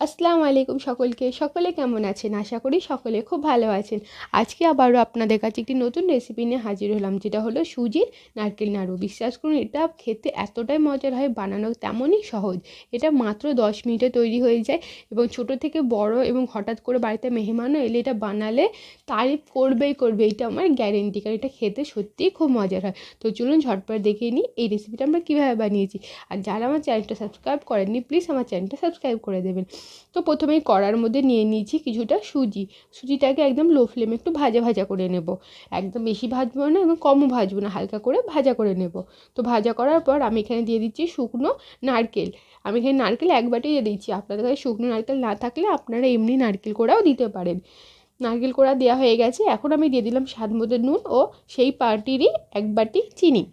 আসসালামু আলাইকুম সকলে কেমন আছেন? আশা করি সকলে খুব ভালো আছেন। আজকে আবারও আপনাদের কাছে একটি নতুন রেসিপি নিয়ে হাজির হলাম, যেটা হলো সুজির নারকেল নাড়ু। বিশ্বাস করুন, এটা খেতে এতটাই মজার হয়, বানানো তেমনই সহজ। এটা মাত্র 10 মিনিটে তৈরি হয়ে যায় এবং ছোট থেকে বড় এবং হঠাৎ করে বাড়িতে মেহমানও এলে এটা বানালে তারিফ করবে, এটা আমার গ্যারেন্টি, কারণ এটা খেতে সত্যিই খুব মজার হয়। তো চলুন ঝটপট দেখিয়ে নিই এই রেসিপিটা আমরা কীভাবে বানিয়েছি। আর যারা আমার চ্যানেলটা সাবস্ক্রাইব করেননি, প্লিজ আমার চ্যানেলটা সাবস্ক্রাইব করে দেবেন। তো প্রথমেই কড়ার মধ্যে নিয়ে নিয়েছি কিছুটা সুজিটাকে একদম লো ফ্লেমে একটু ভাজা ভাজা করে নেব। একদম বেশি ভাজবো না এবং কমও ভাজবো না, হালকা করে ভাজা করে নেব। তো ভাজা করার পর আমি এখানে দিয়ে দিচ্ছি শুকনো নারকেল। আমি এখানে নারকেল এক বাটি দিয়ে দিচ্ছি। আপনাদের কাছে শুকনো নারকেল না থাকলে আপনারা এমনি নারকেল কোড়াও দিতে পারেন। নারকেল কোড়া দেওয়া হয়ে গেছে। এখন আমি দিয়ে দিলাম স্বাদ মতো নুন ও সেই পার্টিরই এক বাটি চিনি।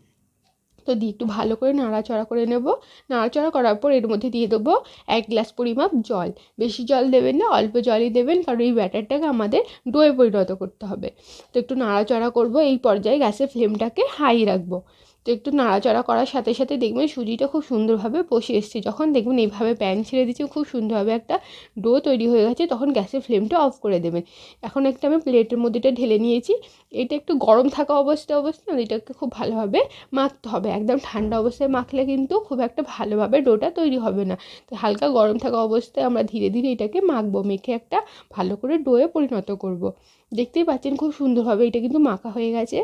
তো দিয়ে একটু ভালো করে নাড়াচাড়া করে নেব। নাড়াচাড়া করার পর এর মধ্যে দিয়ে দেবো 1 গ্লাস পরিমাপ জল। বেশি জল দেবেন না, অল্প জলই দেবেন, কারণ এই ব্যাটারটাকে আমাদের ডোয়ে পরিণত করতে হবে। তো একটু নাড়াচাড়া করব। এই পর্যায়ে গ্যাসের ফ্লেমটাকে হাই রাখবো। তো একটু নাড়াচাড়া করার সাথে সাথে দেখবেন সুজিটা খুব সুন্দরভাবে বসে এসছে। যখন দেখবেন এইভাবে প্যান ছেড়ে দিচ্ছে, খুব সুন্দরভাবে একটা ডো তৈরি হয়ে গেছে, তখন গ্যাসের ফ্লেমটা অফ করে দেবেন। এখন একটা আমি প্লেটের মধ্যে এটা ঢেলে নিয়েছি। এটা একটু গরম থাকা অবস্থায় এটাকে খুব ভালোভাবে মাখতে হবে। একদম ঠান্ডা অবস্থায় মাখলে কিন্তু খুব একটা ভালোভাবে ডোটা তৈরি হবে না। তো হালকা গরম থাকা অবস্থায় আমরা ধীরে ধীরে এটাকে মাখবো, মেখে একটা ভালো করে ডোয়ে পরিণত করব। দেখতেই পাচ্ছেন খুব সুন্দরভাবে এটা কিন্তু মাখা হয়ে গেছে।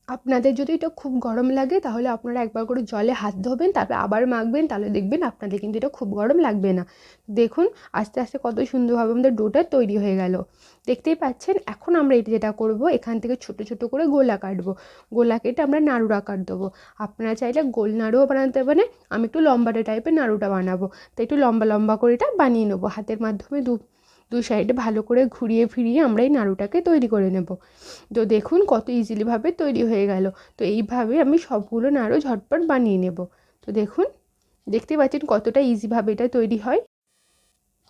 আপনাদের যদি এটা খুব গরম লাগে তাহলে আপনারা একবার করে জলে হাত ধোবেন, তারপরে আবার মাখবেন, তাহলে দেখবেন আপনাদের কিন্তু এটা খুব গরম লাগবে না। দেখুন আস্তে আস্তে কত সুন্দরভাবে আমাদের ডোটা তৈরি হয়ে গেল। দেখতেই পাচ্ছেন। এখন আমরা এটা যেটা করব, এখান থেকে ছোট ছোট করে গোলা কাটবো। গোলা কেটে আমরা নাড়ুর আকার দেবো। আপনারা চাইলে গোল নাড়ুও বানাতে পারেন। আমি একটু লম্বাটে টাইপের নাড়ুটা বানাবো, তাই একটু লম্বা লম্বা করে এটা বানিয়ে নেবো। হাতের মাধ্যমে দু সাইডে ভালো করে ঘুরিয়ে ফিরিয়ে আমরা এই নাড়ুটাকে তৈরি করে নেব। তো দেখুন কত ইজিলিভাবে তৈরি হয়ে গেল। তো এইভাবে আমি সবগুলো নাড়ু ঝটপট বানিয়ে নেব। তো দেখুন, দেখতে পাচ্ছেন কতটা ইজিভাবে এটা তৈরি হয়।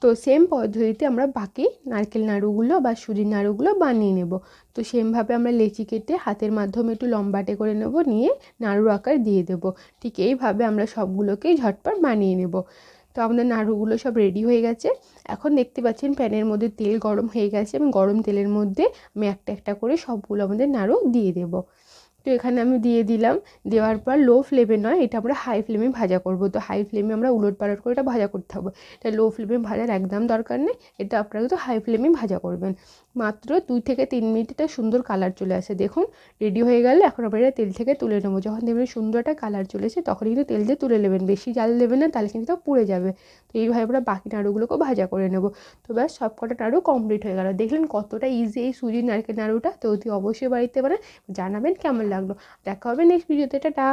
তো সেম পদ্ধতিতে আমরা বাকি নারকেল নাড়ুগুলো বা সুজির নাড়ুগুলো বানিয়ে নেব। তো সেমভাবে আমরা লেচি কেটে হাতের মাধ্যমে একটু লম্বাটে করে নেব, নিয়ে নাড়ুর আকার দিয়ে দেব। ঠিক এইভাবে আমরা সবগুলোকেই ঝটপট বানিয়ে নেব। তো আমাদের নাড়ুগুলো সব রেডি হয়ে গেছে। এখন দেখতে পাচ্ছেন প্যানের মধ্যে তেল গরম হয়ে গেছে এবং গরম তেলের মধ্যে আমি একটা একটা করে সবগুলো আমাদের নাড়ু দিয়ে দেব। তো এখানে আমি দিয়ে দিলাম। দেওয়ার পর লো ফ্লেমে নয়, এটা আমরা হাই ফ্লেমে ভাজা করব। তো হাই ফ্লেমে আমরা উলট পালট করে এটা ভাজা করতে হবে। এটা লো ফ্লেমে ভাজার একদম দরকার নেই, এটা আপনারা কিন্তু হাই ফ্লেমেই ভাজা করবেন। মাত্র 2 থেকে 3 মিনিট এটা সুন্দর কালার চলে আসে। দেখুন রেডি হয়ে গেলে এখন আমরা এটা তেল থেকে তুলে নেবো। যখন দেখবেন সুন্দর একটা কালার চলেছে, তখন কিন্তু তেল দিয়ে তুলে নেবেন। বেশি জাল দেবেন না, তাহলে কিন্তু পুড়ে যাবে। তো এইভাবে আমরা বাকি নাড়ুগুলোকেও ভাজা করে নেব। তো ব্যাস সব কটা নাড়ু কমপ্লিট হয়ে গেল। দেখলেন কতটা ইজি এই সুজির নারকেল নাড়ুটা। তো অতি অবশ্যই বাড়িতে বানান, জানাবেন কেমন লাগলো। দেখা হবে নেক্সট ভিডিওতে। টাটা।